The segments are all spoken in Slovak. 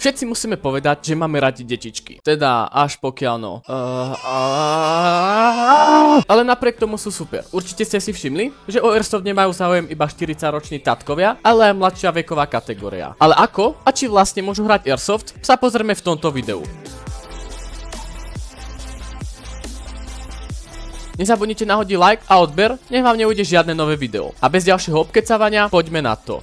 Všetci musíme povedať, že máme radi detičky. Teda až pokiaľ no. Ale napriek tomu sú super. Určite ste si všimli, že o Airsoft nemajú záujem iba 40-roční tatkovia, ale aj mladšia veková kategória. Ale ako a či vlastne môžu hrať Airsoft, sa pozrieme v tomto videu. Nezabudnite nahodiť like a odber, nech vám neujde žiadne nové video. A bez ďalšieho obkecávania, poďme na to.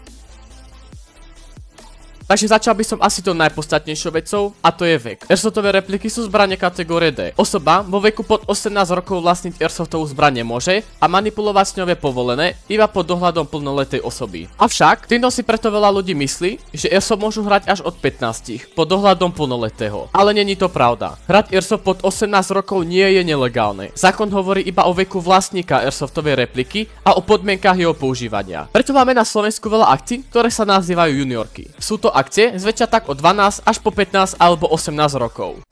Takže začal by som asi to najpodstatnejšou vecou, a to je vek. Airsoftové repliky sú zbrane kategórie D. Osoba vo veku pod 18 rokov vlastniť Airsoftovú zbraň nemôže a manipulovať s ňou je povolené iba pod dohľadom plnoletej osoby. Avšak, týmto si preto veľa ľudí myslí, že Airsoft môžu hrať až od 15 pod dohľadom plnoletého. Ale není to pravda. Hrať Airsoft pod 18 rokov nie je nelegálne. Zákon hovorí iba o veku vlastníka Airsoftovej repliky a o podmienkach jeho používania. Preto máme na Slovensku veľa akcií, ktoré sa nazývajú juniorky. Sú to akcie zväčša tak od 12 až po 15 alebo 18 rokov.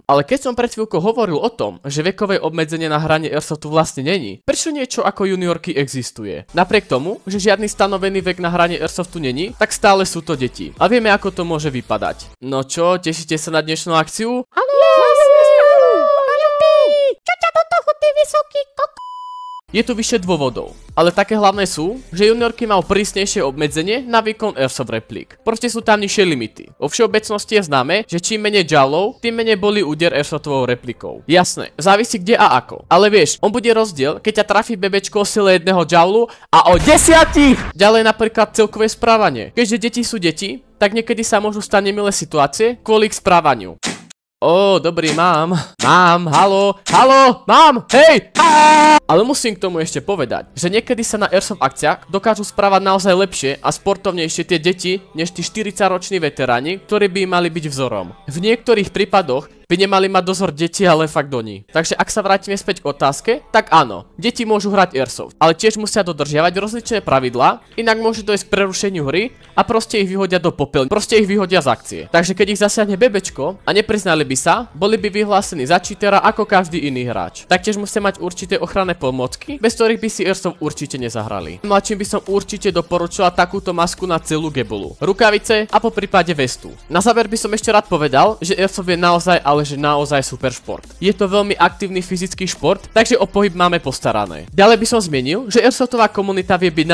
Ale keď som pred chvíľkou hovoril o tom, že vekové obmedzenie na hranie Airsoftu vlastne není, prečo niečo ako juniorky existuje? Napriek tomu, že žiadny stanovený vek na hranie Airsoftu není, tak stále sú to deti. A vieme, ako to môže vypadať. No čo, tešíte sa na dnešnú akciu? Čo ťa do toho, ty vysoký kok? Je tu vyše dôvodov, ale také hlavné sú, že juniorky majú prísnejšie obmedzenie na výkon Airsoft replík. Proste sú tam nižšie limity. Vo všeobecnosti je známe, že čím menej joulov, tým menej bolí úder Airsoftovou replikou. Jasné, závisí kde a ako. Ale vieš, on bude rozdiel, keď ťa trafí bebečko o sile 1 joulu a o 10! Ďalej napríklad celkové správanie. Keďže deti sú deti, tak niekedy sa môžu stať nemilé situácie kvôli ich správaniu. Dobrý, mám, halo, hej! Ale musím k tomu ešte povedať, že niekedy sa na Airsoft akciách dokážu správať naozaj lepšie a sportovnejšie tie deti, než tí 40-roční veteráni, ktorí by mali byť vzorom. V niektorých prípadoch by nemali mať dozor deti, ale fakt oni. Takže ak sa vrátime späť k otázke, tak áno, deti môžu hrať Airsoft, ale tiež musia dodržiavať rozličné pravidlá, inak môže dojsť k prerušeniu hry a proste ich vyhodia do popelne, proste ich vyhodia z akcie. Takže keď ich zasiahne bebečko a nepriznali by sa, boli by vyhlásení za cheatera ako každý iný hráč. Taktiež musia mať určité ochranné pomôcky, bez ktorých by si Airsoft určite nezahrali. Mladším by som určite doporučila takúto masku na celú gebulu, rukavice a po prípade vestu. Na záver by som ešte rád povedal, že Airsoft je naozaj že naozaj super šport. Je to veľmi aktívny fyzický šport, takže o pohyb máme postarané. Ďalej by som zmienil, že Airsoftová komunita vie byť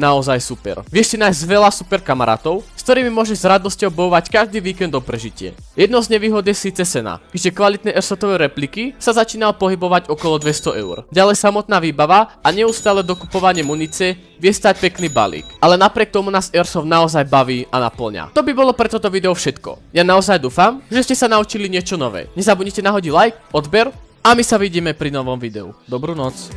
naozaj super. Vieš si nájsť veľa super kamarátov, s ktorými môžeš s radosťou bojovať každý víkend do prežitie. Jedno z nevýhod je síce cena, keďže kvalitné Airsoftové repliky sa začínajú pohybovať okolo 200 eur. Ďalej samotná výbava a neustále dokupovanie munície vie stať pekný balík. Ale napriek tomu nás Airsoft naozaj baví a naplňa. To by bolo pre toto video všetko. Ja naozaj dúfam, že ste sa naučili niečo nové. Nezabudnite nahodiť like, odber a my sa vidíme pri novom videu. Dobrú noc.